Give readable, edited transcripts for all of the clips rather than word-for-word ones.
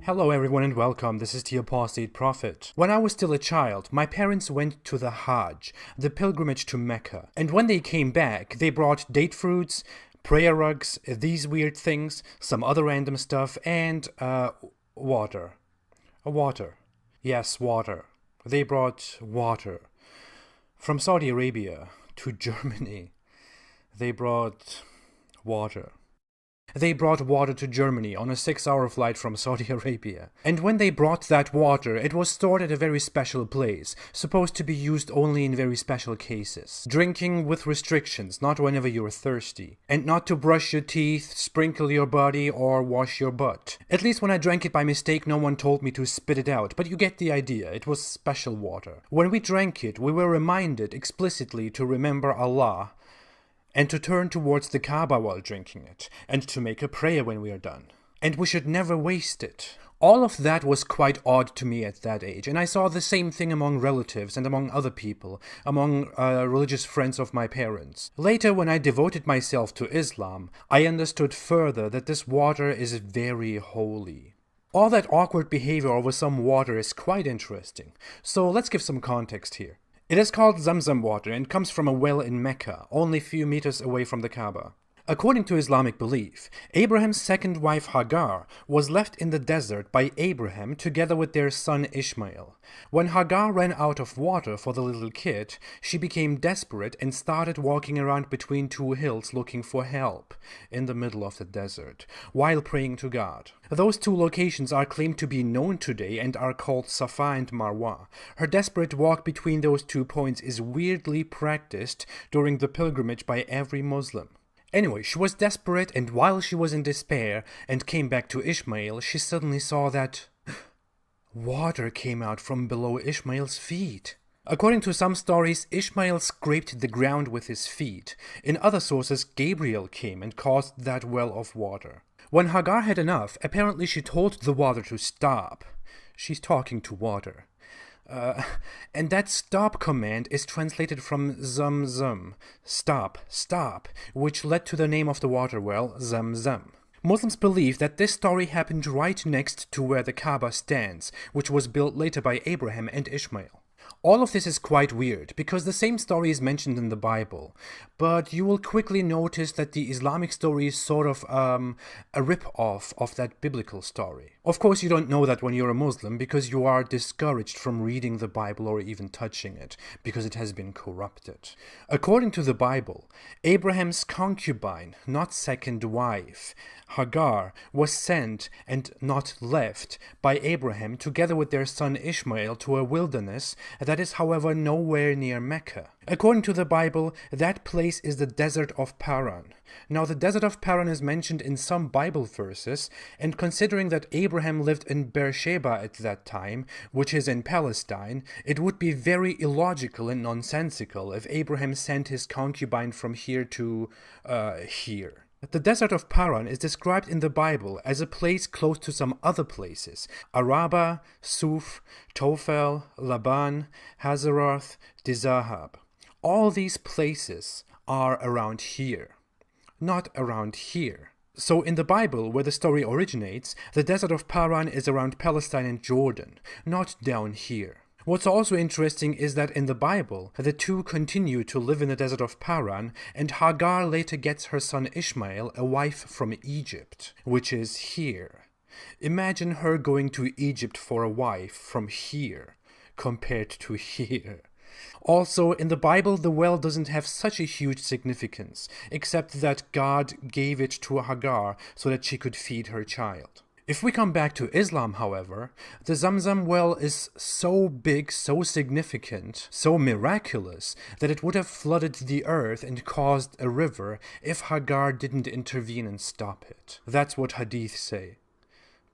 Hello everyone and welcome, this is the Apostate Prophet. When I was still a child, my parents went to the Hajj, the pilgrimage to Mecca, and when they came back, they brought date fruits, prayer rugs, these weird things, some other random stuff, and, water. Water. Yes, water. They brought water. From Saudi Arabia to Germany, they brought water. They brought water to Germany on a 6-hour flight from Saudi Arabia. And when they brought that water, it was stored at a very special place, supposed to be used only in very special cases. Drinking with restrictions, not whenever you're thirsty. And not to brush your teeth, sprinkle your body, or wash your butt. At least when I drank it by mistake, no one told me to spit it out, but you get the idea, it was special water. When we drank it, we were reminded explicitly to remember Allah, and to turn towards the Kaaba while drinking it, and to make a prayer when we are done. And we should never waste it. All of that was quite odd to me at that age, and I saw the same thing among relatives and among other people, among religious friends of my parents. Later, when I devoted myself to Islam, I understood further that this water is very holy. All that awkward behavior over some water is quite interesting, so let's give some context here. It is called Zam-Zam water and comes from a well in Mecca, only a few meters away from the Kaaba. According to Islamic belief, Abraham's second wife Hagar was left in the desert by Abraham together with their son Ishmael. When Hagar ran out of water for the little kid, she became desperate and started walking around between two hills looking for help in the middle of the desert, while praying to God. Those two locations are claimed to be known today and are called Safa and Marwa. Her desperate walk between those 2 points is weirdly practiced during the pilgrimage by every Muslim. Anyway, she was desperate, and while she was in despair and came back to Ishmael, she suddenly saw that water came out from below Ishmael's feet. According to some stories, Ishmael scraped the ground with his feet. In other sources, Gabriel came and caused that well of water. When Hagar had enough, apparently she told the water to stop. She's talking to water. And that stop command is translated from Zam-Zam, stop, stop, which led to the name of the water well, Zam-Zam. Muslims believe that this story happened right next to where the Kaaba stands, which was built later by Abraham and Ishmael. All of this is quite weird, because the same story is mentioned in the Bible, but you will quickly notice that the Islamic story is sort of a rip-off of that biblical story. Of course, you don't know that when you're a Muslim, because you are discouraged from reading the Bible or even touching it, because it has been corrupted. According to the Bible, Abraham's concubine, not second wife, Hagar, was sent and not left by Abraham together with their son Ishmael to a wilderness that is, however, nowhere near Mecca. According to the Bible, that place is the desert of Paran. Now, the desert of Paran is mentioned in some Bible verses, and considering that Abraham lived in Beersheba at that time, which is in Palestine, it would be very illogical and nonsensical if Abraham sent his concubine from here to here. The desert of Paran is described in the Bible as a place close to some other places: Araba, Suf, Tophel, Laban, Hazeroth, Dizahab. All these places are around here, not around here. So in the Bible, where the story originates, the desert of Paran is around Palestine and Jordan, not down here. What's also interesting is that in the Bible, the two continue to live in the desert of Paran, and Hagar later gets her son Ishmael a wife from Egypt, which is here. Imagine her going to Egypt for a wife from here, compared to here. Also, in the Bible, the well doesn't have such a huge significance, except that God gave it to Hagar so that she could feed her child. If we come back to Islam, however, the Zam-Zam well is so big, so significant, so miraculous, that it would have flooded the earth and caused a river if Hagar didn't intervene and stop it. That's what hadith say.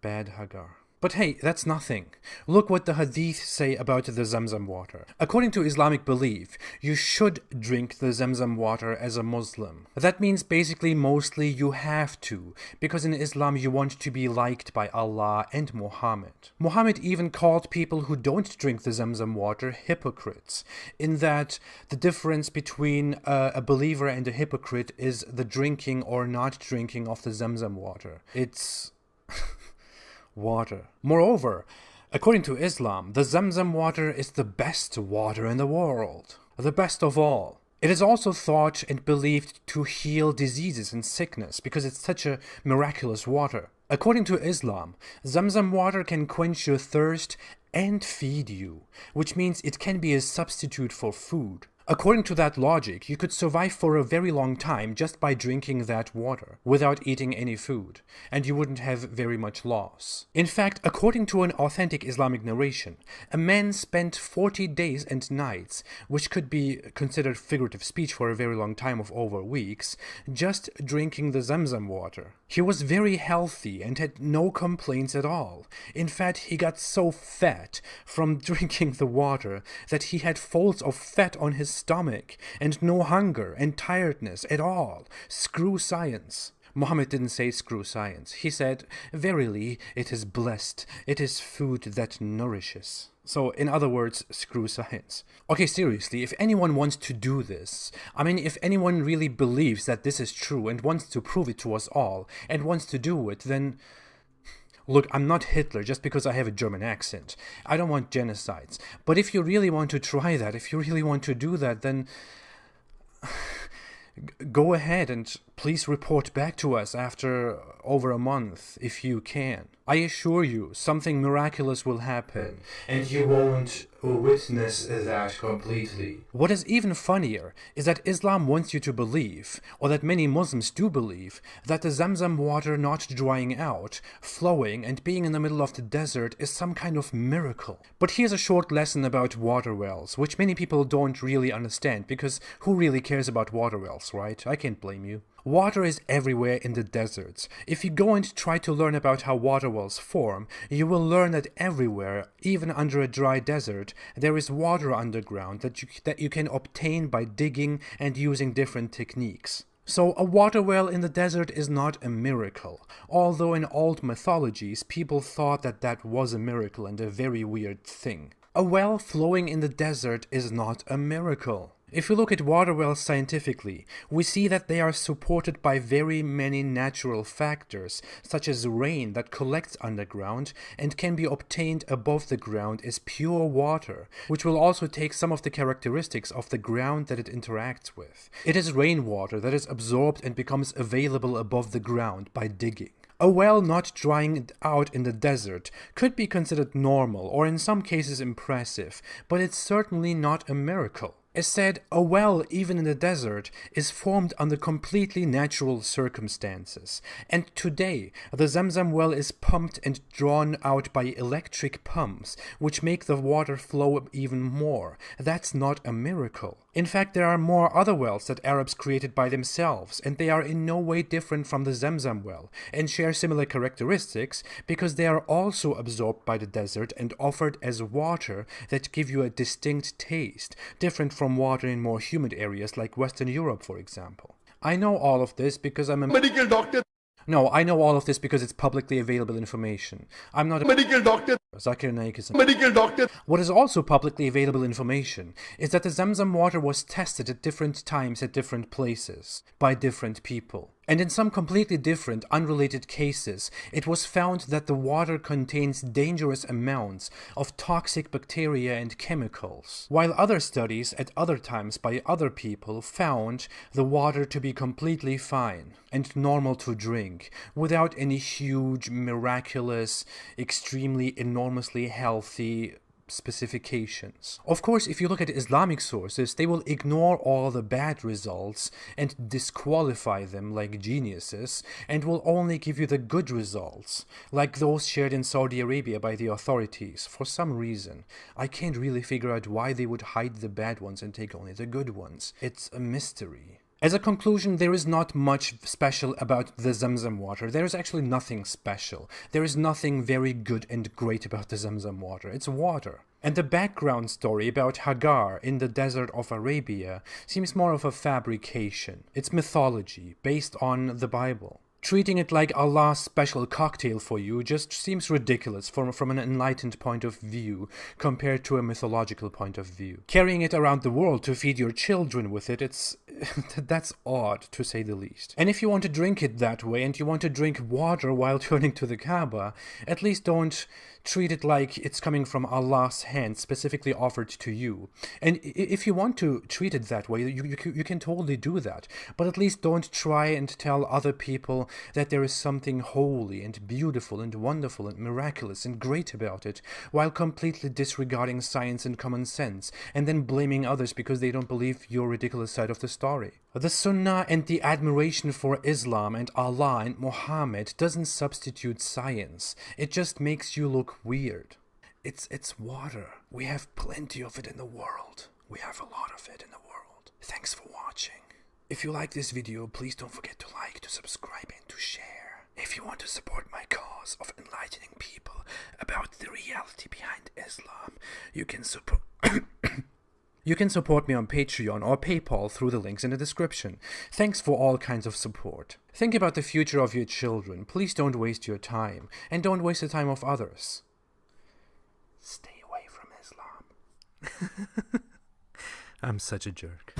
Bad Hagar. But hey, that's nothing. Look what the hadith say about the Zam-Zam water. According to Islamic belief, you should drink the Zam-Zam water as a Muslim. That means basically mostly you have to, because in Islam you want to be liked by Allah and Muhammad. Muhammad even called people who don't drink the Zam-Zam water hypocrites, in that the difference between a believer and a hypocrite is the drinking or not drinking of the Zam-Zam water. It's... water. Moreover, according to Islam, the Zam-Zam water is the best water in the world, the best of all. It is also thought and believed to heal diseases and sickness because it's such a miraculous water. According to Islam, Zam-Zam water can quench your thirst and feed you, which means it can be a substitute for food. According to that logic, you could survive for a very long time just by drinking that water, without eating any food, and you wouldn't have very much loss. In fact, according to an authentic Islamic narration, a man spent 40 days and nights, which could be considered figurative speech for a very long time of over weeks, just drinking the Zam-Zam water. He was very healthy and had no complaints at all. In fact, he got so fat from drinking the water that he had folds of fat on his stomach and no hunger and tiredness at all. Screw science. Muhammad didn't say screw science. He said, verily, it is blessed. It is food that nourishes. So, in other words, screw science. Okay, seriously, if anyone wants to do this, I mean, if anyone really believes that this is true and wants to prove it to us all, and wants to do it, then... Look, I'm not Hitler just because I have a German accent. I don't want genocides. But if you really want to try that, if you really want to do that, then... go ahead and please report back to us after over a month, if you can. I assure you, something miraculous will happen, and you won't witness that completely. What is even funnier is that Islam wants you to believe, or that many Muslims do believe, that the Zam-Zam water not drying out, flowing, and being in the middle of the desert is some kind of miracle. But here's a short lesson about water wells, which many people don't really understand, because who really cares about water wells, right? I can't blame you. Water is everywhere in the deserts. If you go and try to learn about how water wells form, you will learn that everywhere, even under a dry desert, there is water underground that you can obtain by digging and using different techniques. So a water well in the desert is not a miracle, although in old mythologies people thought that that was a miracle and a very weird thing. A well flowing in the desert is not a miracle. If we look at water wells scientifically, we see that they are supported by very many natural factors, such as rain that collects underground and can be obtained above the ground as pure water, which will also take some of the characteristics of the ground that it interacts with. It is rainwater that is absorbed and becomes available above the ground by digging. A well not drying out in the desert could be considered normal or in some cases impressive, but it's certainly not a miracle. As said, a well, even in the desert, is formed under completely natural circumstances. And today, the Zam-Zam well is pumped and drawn out by electric pumps, which make the water flow even more. That's not a miracle. In fact, there are more other wells that Arabs created by themselves, and they are in no way different from the Zam-Zam well, and share similar characteristics because they are also absorbed by the desert and offered as water that give you a distinct taste, different from water in more humid areas like Western Europe, for example. I know all of this because I'm a medical doctor. No, I know all of this because it's publicly available information. I'm not a medical doctor. Zakir Naik is a medical doctor. What is also publicly available information is that the Zam-Zam water was tested at different times at different places by different people. And in some completely different, unrelated cases, it was found that the water contains dangerous amounts of toxic bacteria and chemicals, while other studies at other times by other people found the water to be completely fine and normal to drink, without any huge, miraculous, extremely, enormously healthy specifications. Of course, if you look at Islamic sources, they will ignore all the bad results and disqualify them like geniuses, and will only give you the good results, like those shared in Saudi Arabia by the authorities. For some reason, I can't really figure out why they would hide the bad ones and take only the good ones. It's a mystery. As a conclusion, there is not much special about the Zam-Zam water. There is actually nothing special. There is nothing very good and great about the Zam-Zam water. It's water. And the background story about Hagar in the desert of Arabia seems more of a fabrication. It's mythology based on the Bible. Treating it like Allah's special cocktail for you just seems ridiculous from an enlightened point of view compared to a mythological point of view. Carrying it around the world to feed your children with it, it's That's odd, to say the least. And if you want to drink it that way, and you want to drink water while turning to the Kaaba, at least don't treat it like it's coming from Allah's hand, specifically offered to you. And if you want to treat it that way, you can totally do that. But at least don't try and tell other people that there is something holy and beautiful and wonderful and miraculous and great about it, while completely disregarding science and common sense, and then blaming others because they don't believe your ridiculous side of the story. The Sunnah and the admiration for Islam and Allah and Muhammad doesn't substitute science. It just makes you look weird. It's water. We have plenty of it in the world. We have a lot of it in the world. Thanks for watching. If you like this video, please don't forget to like, to subscribe, and to share. If you want to support my cause of enlightening people about the reality behind Islam, you can support You can support me on Patreon or PayPal through the links in the description. Thanks for all kinds of support. Think about the future of your children. Please don't waste your time, and don't waste the time of others. Stay away from Islam. I'm such a jerk.